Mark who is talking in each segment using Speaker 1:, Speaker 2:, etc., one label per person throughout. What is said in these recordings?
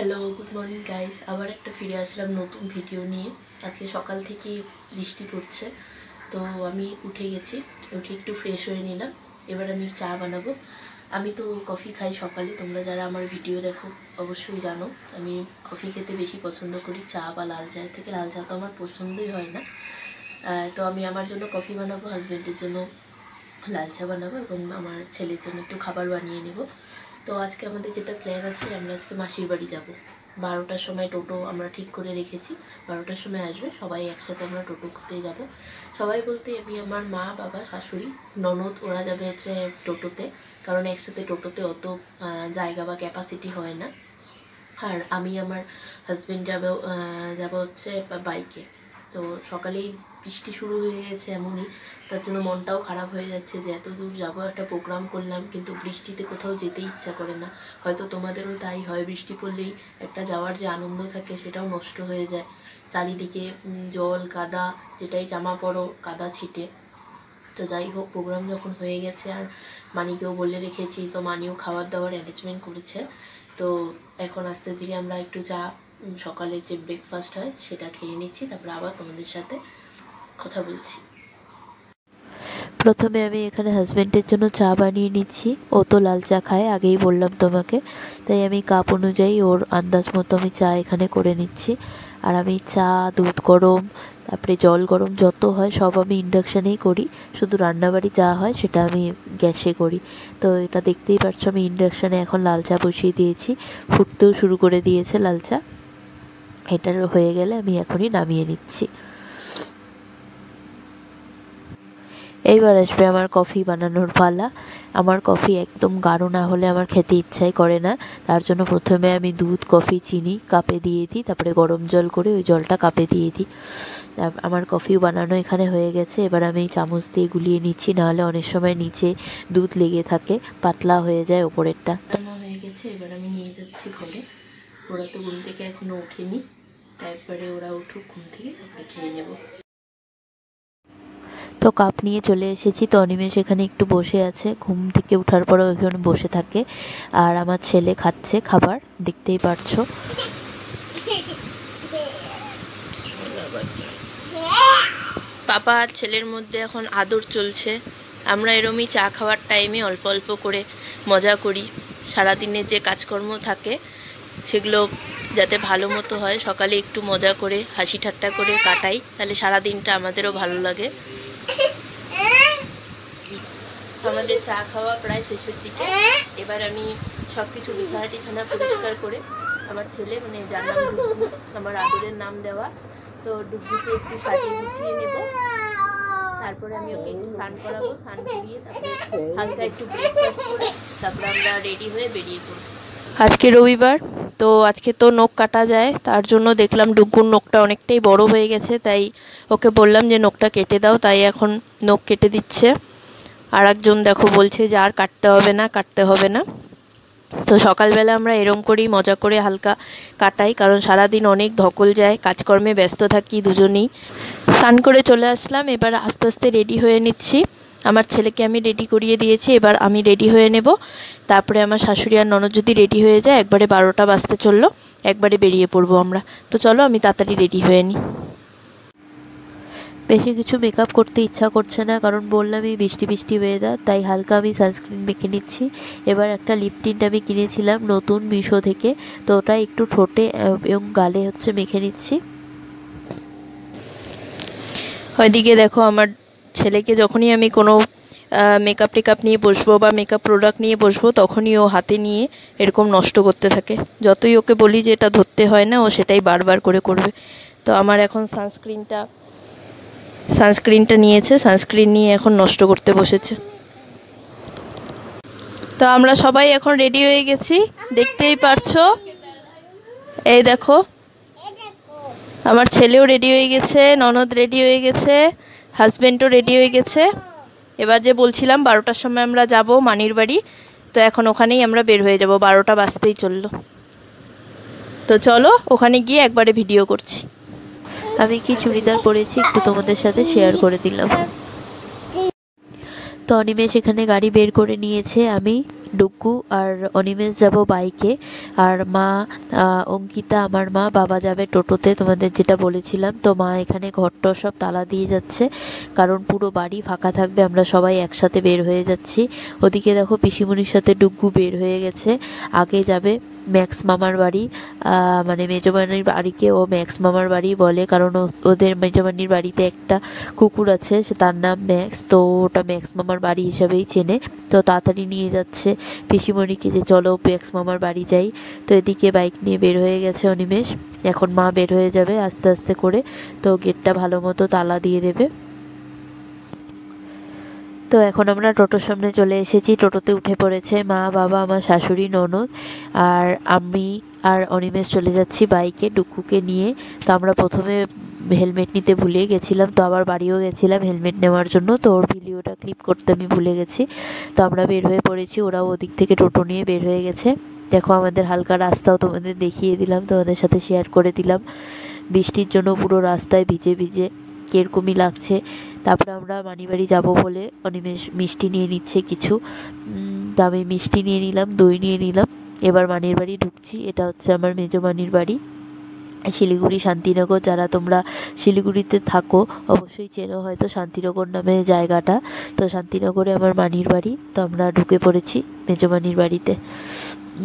Speaker 1: Hello, good morning guys. আবার একটা ফিরে আসলাম নতুন ভিডিও নিয়ে। আজকে সকাল থেকে বৃষ্টি পড়ছে, তো আমি উঠে গেছি, উঠে একটু ফ্রেশ হয়ে নিলাম। এবার আমি চা বানাবো। আমি তো কফি খাই সকালে, তোমরা যারা আমার ভিডিও দেখো অবশ্যই জানো আমি কফি খেতে বেশি পছন্দ করি চা বা লাল চায়ের থেকে। লাল চা তো আমার পছন্দই হয় না। তো আমি আমার জন্য কফি বানাবো, হাজব্যান্ডের জন্য লাল চা বানাবো এবং আমার ছেলের জন্য একটু খাবার বানিয়ে নেব। তো আজকে আমাদের যেটা প্ল্যান আছে, আমরা আজকে মাসির বাড়ি যাব। 12টার সময় টোটো আমরা ঠিক করে রেখেছি, 12টার সময় আসবে, সবাই একসাথে আমরা টোটো করতে যাব। সবাই বলতে আমি, আমার মা, বাবা, শাশুড়ি, ননদ, ওরা যাবে হচ্ছে টোটোতে, কারণ একসাথে টোটোতে অত জায়গা বা ক্যাপাসিটি হয় না। আর আমি আমার হাজব্যান্ড যাব হচ্ছে বাইকে। তো সকালেই বৃষ্টি শুরু হয়ে গেছে এমনই, তার জন্য মনটাও খারাপ হয়ে যাচ্ছে যে এত দূর যাবো, একটা প্রোগ্রাম করলাম কিন্তু বৃষ্টিতে কোথাও যেতে ইচ্ছা করে না। হয়তো তোমাদেরও তাই হয়, বৃষ্টি পড়লেই একটা যাওয়ার যে আনন্দ থাকে সেটাও নষ্ট হয়ে যায়। চারিদিকে জল কাদা, যেটাই জামা পরো কাদা ছিটে। তো যাই হোক, প্রোগ্রাম যখন হয়ে গেছে আর মানিকেও বলে রেখেছি, তো মানিও খাবার দাবার অ্যারেঞ্জমেন্ট করেছে। তো এখন আস্তে ধীরে আমরা একটু চা, সকালের যে ব্রেকফাস্ট হয় সেটা খেয়ে নিচ্ছি, তারপরে আবার তোমাদের সাথে কথা বলছি।
Speaker 2: প্রথমে আমি এখানে হাজব্যান্ডের জন্য চা বানিয়ে নিচ্ছি। ও তো লাল চা খায়, আগেই বললাম তোমাকে, তাই আমি কাপ অনুযায়ী ওর আন্দাজ মতো আমি চা এখানে করে নিচ্ছি। আর আমি চা, দুধ গরম, তারপরে জল গরম যত হয় সব আমি ইন্ডাকশানেই করি, শুধু রান্নাবাড়ি যা হয় সেটা আমি গ্যাসে করি। তো এটা দেখতেই পাচ্ছ, আমি ইন্ডাকশানে এখন লাল চা বসিয়ে দিয়েছি, ফুটতেও শুরু করে দিয়েছে লাল চা। এটার হয়ে গেলে আমি এখনই নামিয়ে নিচ্ছি। এইবার আসবে আমার কফি বানানোর পালা। আমার কফি একদম গাঢ় না হলে আমার খেতে ইচ্ছাই করে না। তার জন্য প্রথমে আমি দুধ, কফি, চিনি কাপে দিয়ে দিই, তারপরে গরম জল করে ওই জলটা কাপে দিয়ে দিই। আমার কফিও বানানো এখানে হয়ে গেছে। এবার আমি চামচ দিয়ে গুলিয়ে নিচ্ছি, নাহলে অনেক সময় নিচে দুধ লেগে থাকে, পাতলা হয়ে যায় ওপরেরটা।
Speaker 1: হয়ে গেছে, এবার আমি নিয়ে যাচ্ছি ঘরে। ওরা তো ঘুম থেকে এখনো ওঠেনি, তারপরে ওরা উঠুক ঘুম থেকে, তারপরে খেয়ে নেবো।
Speaker 2: তো কাপ নিয়ে চলে এসেছি। তো অনিমেষ এখানে একটু বসে আছে, ঘুম থেকে ওঠার পরে ওইখানে বসে থাকে। আর আমার ছেলে খাচ্ছে খাবার, দেখতেই পারছো।
Speaker 1: পাপা আর ছেলের মধ্যে এখন আদর চলছে। আমরা এরমই চা খাওয়ার টাইমে অল্প অল্প করে মজা করি। সারাদিনের যে কাজকর্ম থাকে সেগুলো যাতে ভালো মতো হয়, সকালে একটু মজা করে হাসি ঠাট্টা করে কাটাই, তাহলে সারাদিনটা আমাদেরও ভালো লাগে। আমাদের চা খাওয়া প্রায় শেষের দিকে। এবার আমি সব কিছু বিছানা টিছানা পরিষ্কার করে, আমার ছেলে মানে যার নাম ডুগু, আমার আদরের নাম দেওয়া, তো ডুগুকে একটু সাজিয়ে গুছিয়ে নেব। তারপরে আমি ওকে একটু স্নান করাবো, স্নান করিয়ে তারপরে হালকা একটু ব্রেকফাস্ট করে তারপরে আমরা রেডি হয়ে বেরিয়ে পড়ব। আজকে রবিবার, তো আজকে তো নখ কাটা যায়, তার জন্য দেখলাম ডুগুর নখটা অনেকটাই বড় হয়ে গেছে, তাই ওকে বললাম যে নখটা কেটে দাও, তাই এখন নখ কেটে দিচ্ছে। আর একজন দেখো বলছে যে আর কাটতে হবে না, কাটতে হবে না। তো সকালবেলা আমরা এরম করেই মজা করে হালকা কাটাই, কারণ সারাদিন অনেক ধকল যায়, কাজকর্মে ব্যস্ত থাকি দুজনেই। স্নান করে চলে আসলাম, এবার আস্তে আস্তে রেডি হয়ে নিচ্ছি। আমার ছেলেকে আমি রেডি করিয়ে দিয়েছি, এবার আমি রেডি হয়ে নেব। তারপরে আমার শাশুড়ি আর ননদ যদি রেডি হয়ে যায়, একবারে 12টা বাজতে চললো, একবারে বেরিয়ে পড়বো আমরা। তো চলো আমি তাড়াতাড়ি রেডি হয়ে নিই।
Speaker 2: বেশি কিছু মেকআপ করতে ইচ্ছা করছে না, কারণ বললামই বৃষ্টি বৃষ্টি ওয়েদার, তাই হালকা আমি সানস্ক্রিন মেখে নিচ্ছি। এবার একটা লিপ টিন্ট আমি কিনেছিলাম নতুন মিশো থেকে, তো ওটা একটু ঠোঁটে এবং গালে হচ্ছে মেখে নিচ্ছি।
Speaker 1: ওইদিকে দেখো আমার ছেলেকে যখনই আমি কোনো মেকআপ টেকআপ নিয়ে বসবো বা মেকআপ প্রোডাক্ট নিয়ে বসবো, তখনই ও হাতে নিয়ে এরকম নষ্ট করতে থাকে। যতই ওকে বলি যে এটা ধরতে হয় না, ও সেটাই বারবার করে করবে। তো আমার এখন সানস্ক্রিনটা নিয়েছে, সানস্ক্রিন নিয়ে এখন নষ্ট করতে বসেছে। তো আমরা সবাই এখন রেডি হয়ে গেছি, দেখতেই পারছো। এই দেখো, আমার ছেলেও রেডি হয়ে গেছে, ননদ রেডি হয়ে গেছে, হাজব্যান্ডও রেডি হয়ে গেছে। এবার যে বলছিলাম 12টার সময় আমরা যাব মানির বাড়ি, তো এখন ওখানেই আমরা বের হয়ে যাব, 12টা বাজতেই চললো। তো চলো ওখানে গিয়ে একবারে ভিডিও করছি।
Speaker 2: আমি কি চুড়িদার পরেছি একটু তোমাদের সাথে শেয়ার করে দিলাম। তো অনিমেষ এখানে গাড়ি বের করে নিয়েছে, আমি ডুগ্গু আর অনিমেষ যাব বাইকে, আর মা অঙ্কিতা আমার মা, বাবা যাবে টোটোতে তোমাদের যেটা বলেছিলাম। তো মা এখানে ঘরটর সব তালা দিয়ে যাচ্ছে, কারণ পুরো বাড়ি ফাঁকা থাকবে, আমরা সবাই একসাথে বের হয়ে যাচ্ছি। ওদিকে দেখো পিসিমণির সাথে ডুগ্গু বের হয়ে গেছে, আগে যাবে ম্যাক্স মামার বাড়ি। মানে মেজবানির বাড়িকে ও ম্যাক্স মামার বাড়ি বলে, কারণ ওদের মেজবানির বাড়িতে একটা কুকুর আছে, সে তার নাম ম্যাক্স, তো ওটা ম্যাক্স মামার বাড়ি হিসাবেই চেনে। তো তাড়াতাড়ি নিয়ে যাচ্ছে পিসিমণিকে যে চলো ম্যাক্স মামার বাড়ি যাই। তো এদিকে বাইক নিয়ে বের হয়ে গেছে অনিমেষ, এখন মা বের হয়ে যাবে আস্তে আস্তে করে, তো গেটটা ভালো মতো তালা দিয়ে দেবে। তো এখন আমরা টোটোর সামনে চলে এসেছি, টোটোতে উঠে পড়েছে মা, বাবা, আমার শাশুড়ি, ননদ, আর আমি আর অনিমেষ চলে যাচ্ছি বাইকে ডুকুকে নিয়ে। তো আমরা প্রথমে হেলমেট নিতে ভুলে গেছিলাম, তো আবার বাড়িও গেছিলাম হেলমেট নেওয়ার জন্য, তো ওর ভিডিওটা ক্লিপ করতে আমি ভুলে গেছি। তো আমরা বের হয়ে পড়েছি, ওরাও ওদিক থেকে টোটো নিয়ে বের হয়ে গেছে। দেখো আমাদের হালকা রাস্তাও তোমাদের দেখিয়ে দিলাম, তোমাদের সাথে শেয়ার করে দিলাম। বৃষ্টির জন্য পুরো রাস্তায় ভিজে ভিজে কীরকমই লাগছে। তারপরে আমরা মানিবাড়ি যাব বলে অনিমেষ মিষ্টি নিয়ে নিচ্ছে কিছু, তা আমি মিষ্টি নিয়ে নিলাম, দই নিয়ে নিলাম। এবার মানির বাড়ি ঢুকছি, এটা হচ্ছে আমার মেজো মানির বাড়ি, শিলিগুড়ি শান্তিনগর। যারা তোমরা শিলিগুড়িতে থাকো অবশ্যই চেনো হয়তো শান্তিনগর নামে জায়গাটা। তো শান্তিনগরে আমার মানির বাড়ি, তো আমরা ঢুকে পড়েছি মেজো মানির বাড়িতে,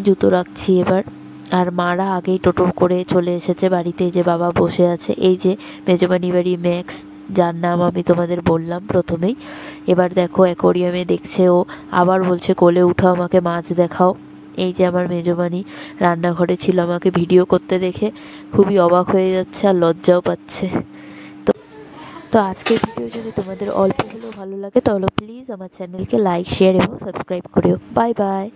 Speaker 2: জুতো রাখছি এবার। আর মারা আগেই টোটো করে চলে এসেছে বাড়িতে, যে বাবা বসে আছে, এই যে মেজবানি বাড়ি ম্যাক্স, যার নাম আমি তোমাদের বললাম প্রথমেই। এবার দেখো অ্যাকোরিয়ামে দেখছে ও, আবার বলছে কোলে উঠো আমাকে মাছ দেখাও। এই যে আমার মেজবানি রান্নাঘরে ছিল, আমাকে ভিডিও করতে দেখে খুবই অবাক হয়ে যাচ্ছে আর লজ্জাও পাচ্ছে। তো তো আজকের ভিডিও যদি তোমাদের অল্প হলেও ভালো লাগে তাহলে প্লিজ আমার চ্যানেলকে লাইক, শেয়ার এবং সাবস্ক্রাইব করিও। Bye bye.